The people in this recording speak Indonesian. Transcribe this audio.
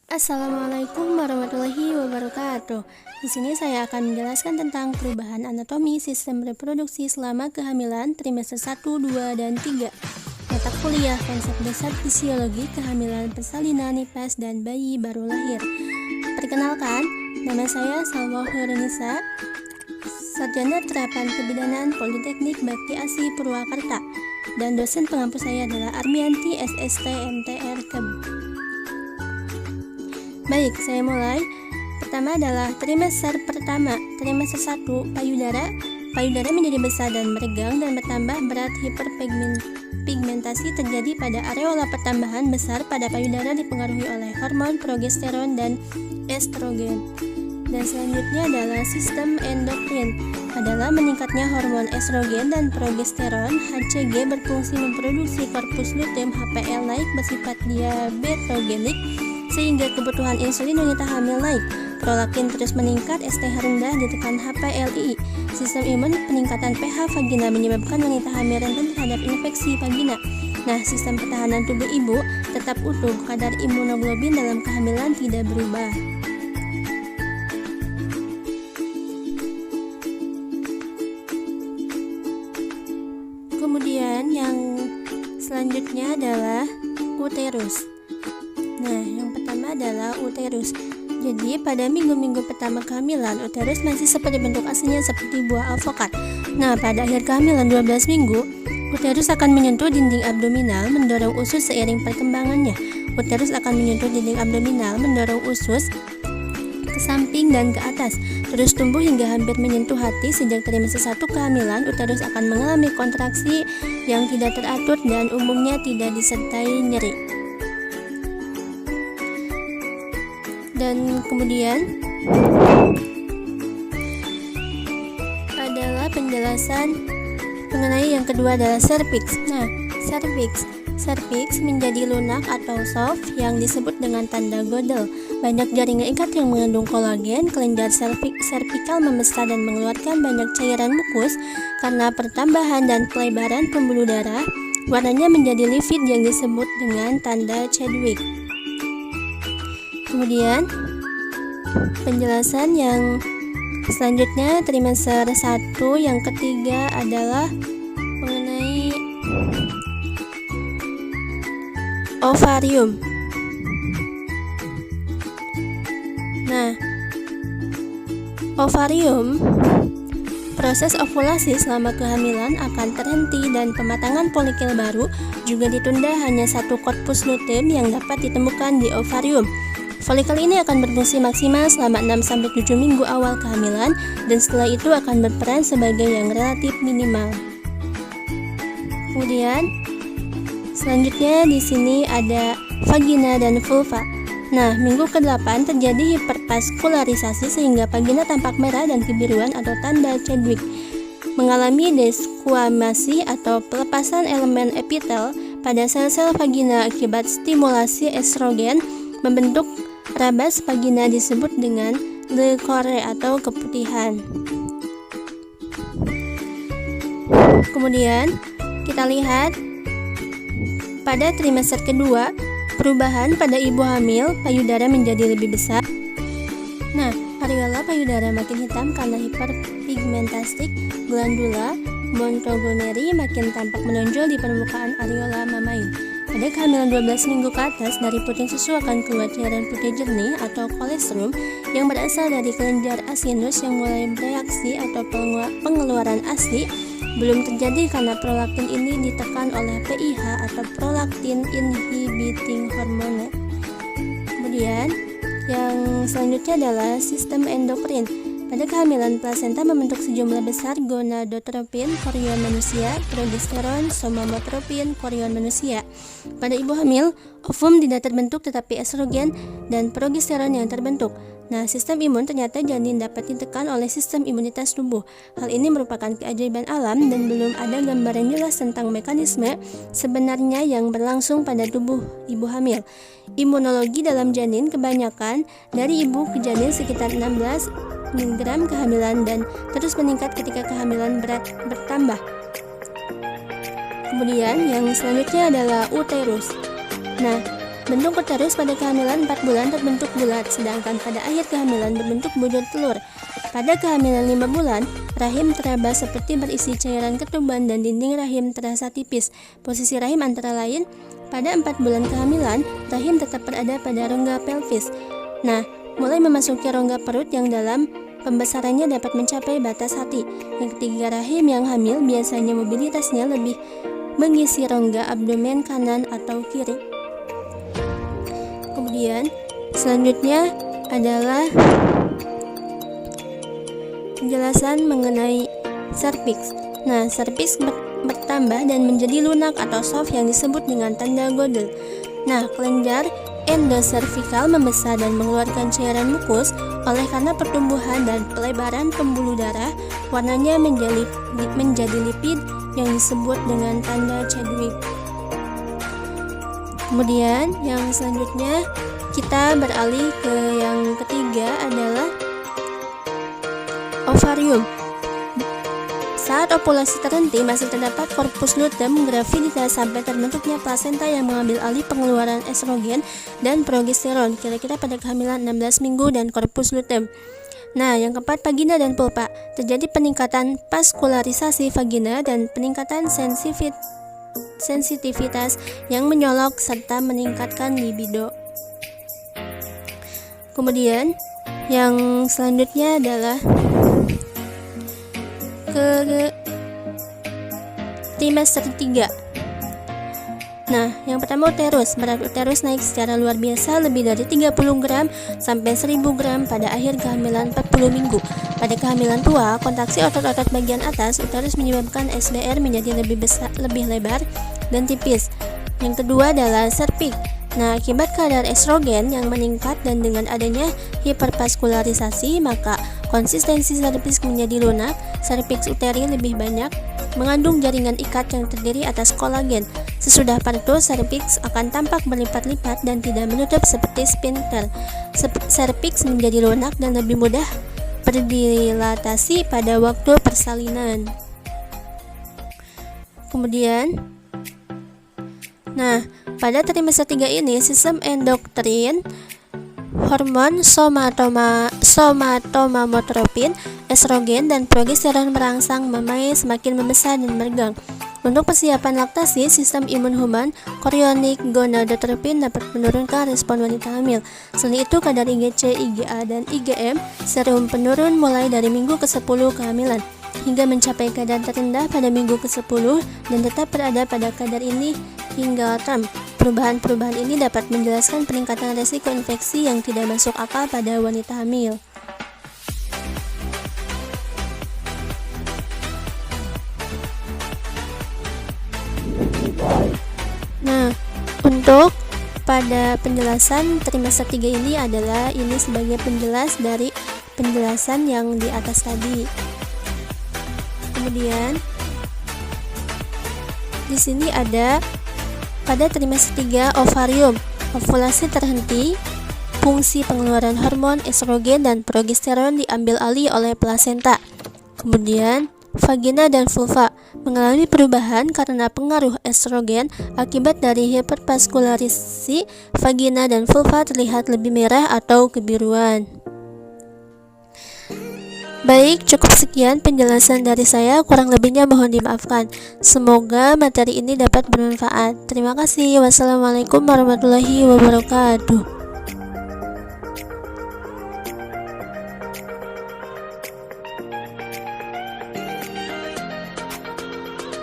Assalamualaikum warahmatullahi wabarakatuh. Di sini saya akan menjelaskan tentang perubahan anatomi sistem reproduksi selama kehamilan trimester 1, 2, dan 3. Mata kuliah konsep dasar fisiologi kehamilan, persalinan, nifas, dan bayi baru lahir. Perkenalkan, nama saya Salwa Horenisa, sarjana terapan kebidanan Politeknik Bakti Asi Purwakarta, dan dosen pengampu saya adalah Armianti SST MTR Keb. Baik, saya mulai. Pertama adalah trimester pertama. Trimester 1, payudara. Payudara menjadi besar dan meregang dan bertambah berat. Hiperpigmentasi terjadi pada areola pertambahan besar pada payudara dipengaruhi oleh hormon progesteron dan estrogen. Dan selanjutnya adalah sistem endokrin. Adalah meningkatnya hormon estrogen dan progesteron. HCG berfungsi memproduksi korpus luteum HPL naik bersifat diabetogenik sehingga kebutuhan insulin wanita hamil naik. Prolaktin terus meningkat, STH rendah, ditekan HPLI. Sistem imun, peningkatan pH vagina menyebabkan wanita hamil rentan terhadap infeksi vagina. Nah, sistem pertahanan tubuh ibu tetap utuh, kadar imunoglobin dalam kehamilan tidak berubah. Kemudian yang selanjutnya adalah uterus. Nah, yang pertama adalah uterus. Jadi, pada minggu-minggu pertama kehamilan, uterus masih seperti bentuk aslinya seperti buah alpukat. Nah, pada akhir kehamilan 12 minggu, uterus akan menyentuh dinding abdominal, mendorong usus seiring perkembangannya. Uterus akan menyentuh dinding abdominal, mendorong usus ke samping dan ke atas, terus tumbuh hingga hampir menyentuh hati. Sejak trimester 1 kehamilan, uterus akan mengalami kontraksi yang tidak teratur dan umumnya tidak disertai nyeri. Dan kemudian adalah penjelasan mengenai yang kedua adalah serviks. Nah, serviks menjadi lunak atau soft yang disebut dengan tanda Gödel. Banyak jaringan ikat yang mengandung kolagen. Kelenjar servikal membesar dan mengeluarkan banyak cairan mukus karena pertambahan dan pelebaran pembuluh darah. Warnanya menjadi livid yang disebut dengan tanda Chadwick. Kemudian penjelasan yang selanjutnya trimester 1 yang ketiga adalah mengenai ovarium. Nah, ovarium, proses ovulasi selama kehamilan akan terhenti dan pematangan folikel baru juga ditunda. Hanya satu korpus luteum yang dapat ditemukan di ovarium. Folikel ini akan berfungsi maksimal selama 6-7 minggu awal kehamilan dan setelah itu akan berperan sebagai yang relatif minimal. Kemudian selanjutnya di sini ada vagina dan vulva. Nah, minggu ke-8 terjadi hipervaskularisasi sehingga vagina tampak merah dan kebiruan atau tanda Chadwick. Mengalami desquamasi atau pelepasan elemen epitel pada sel-sel vagina akibat stimulasi estrogen membentuk rabas vagina disebut dengan leukorrhea atau keputihan. Kemudian kita lihat pada trimester kedua, perubahan pada ibu hamil, payudara menjadi lebih besar. Nah, areola payudara makin hitam karena hiperpigmentasi. Glandula Montgomery makin tampak menonjol di permukaan areola mamae. Pada kehamilan 12 minggu ke atas, dari puting susu akan keluar cairan putih jernih atau kolostrum yang berasal dari kelenjar asinus yang mulai bereaksi atau pengeluaran ASI belum terjadi karena prolaktin ini ditekan oleh PIH atau prolaktin inhibiting hormone. Kemudian yang selanjutnya adalah sistem endokrin. Pada kehamilan, plasenta membentuk sejumlah besar gonadotropin, chorion manusia, progesteron, somatotropin, chorion manusia. Pada ibu hamil, ovum tidak terbentuk tetapi estrogen dan progesteron yang terbentuk. Nah, sistem imun ternyata janin dapat ditekan oleh sistem imunitas tubuh. Hal ini merupakan keajaiban alam dan belum ada gambaran jelas tentang mekanisme sebenarnya yang berlangsung pada tubuh ibu hamil. Imunologi dalam janin kebanyakan dari ibu ke janin sekitar 16 mg kehamilan dan terus meningkat ketika kehamilan berat bertambah. Kemudian yang selanjutnya adalah uterus. Nah, Bentuk uterus pada kehamilan 4 bulan terbentuk bulat, sedangkan pada akhir kehamilan berbentuk budur telur. Pada kehamilan 5 bulan, rahim teraba seperti berisi cairan ketuban dan dinding rahim terasa tipis. Posisi rahim antara lain, pada 4 bulan kehamilan, rahim tetap berada pada rongga pelvis. Nah, mulai memasuki rongga perut yang dalam, pembesarannya dapat mencapai batas hati. Yang ketiga, rahim yang hamil biasanya mobilitasnya lebih mengisi rongga abdomen kanan atau kiri. Kemudian, selanjutnya adalah penjelasan mengenai serviks. Nah, serviks bertambah dan menjadi lunak atau soft yang disebut dengan tanda Gödel. Nah, kelenjar endoservikal membesar dan mengeluarkan cairan mukus oleh karena pertumbuhan dan pelebaran pembuluh darah. Warnanya menjadi lipid yang disebut dengan tanda Chadwick. Kemudian yang selanjutnya kita beralih ke yang ketiga adalah ovarium. Saat ovulasi terhenti, masih terdapat corpus luteum graviditas sampai terbentuknya plasenta yang mengambil alih pengeluaran estrogen dan progesteron, kira-kira pada kehamilan 16 minggu dan corpus luteum. Nah, yang keempat, vagina dan vulva. Terjadi peningkatan vaskularisasi vagina dan peningkatan sensitivitas yang menyolok serta meningkatkan libido. Kemudian, yang selanjutnya adalah ke trimester 3. Nah, yang pertama uterus. Berat uterus naik secara luar biasa lebih dari 30 gram sampai 1000 gram pada akhir kehamilan 40 minggu. Pada kehamilan tua, kontraksi otot-otot bagian atas uterus menyebabkan SBR menjadi lebih besar, lebih lebar dan tipis. Yang kedua adalah serviks. Nah, akibat kadar estrogen yang meningkat dan dengan adanya hipervaskularisasi, maka konsistensi serviks menjadi lunak. Serviks uteri lebih banyak mengandung jaringan ikat yang terdiri atas kolagen. Sesudah parto, serviks akan tampak berlipat-lipat dan tidak menutup seperti sphincter. Serviks menjadi lunak dan lebih mudah berdilatasi pada waktu persalinan. Kemudian, pada trimester 3 ini sistem endokrin, hormon somatomotropin, estrogen, dan progesteron merangsang mamae semakin membesar dan meregang. Untuk persiapan laktasi, sistem imun human, chorionic gonadotropin dapat menurunkan respon wanita hamil. Selain itu, kadar IgC, IgA, dan IgM serum penurun mulai dari minggu ke-10 kehamilan hingga mencapai kadar terendah pada minggu ke-10 dan tetap berada pada kadar ini hingga term. Perubahan-perubahan ini dapat menjelaskan peningkatan resiko infeksi yang tidak masuk akal pada wanita hamil. Nah, untuk pada penjelasan trimester 3 ini adalah ini sebagai penjelas dari penjelasan yang di atas tadi. Kemudian di sini ada pada trimester 3 ovarium, ovulasi terhenti, fungsi pengeluaran hormon estrogen dan progesteron diambil alih oleh plasenta. Kemudian vagina dan vulva mengalami perubahan karena pengaruh estrogen. Akibat dari hipervaskularisi, vagina dan vulva terlihat lebih merah atau kebiruan. Baik, cukup sekian penjelasan dari saya, kurang lebihnya mohon dimaafkan. Semoga materi ini dapat bermanfaat. Terima kasih. Wassalamualaikum warahmatullahi wabarakatuh.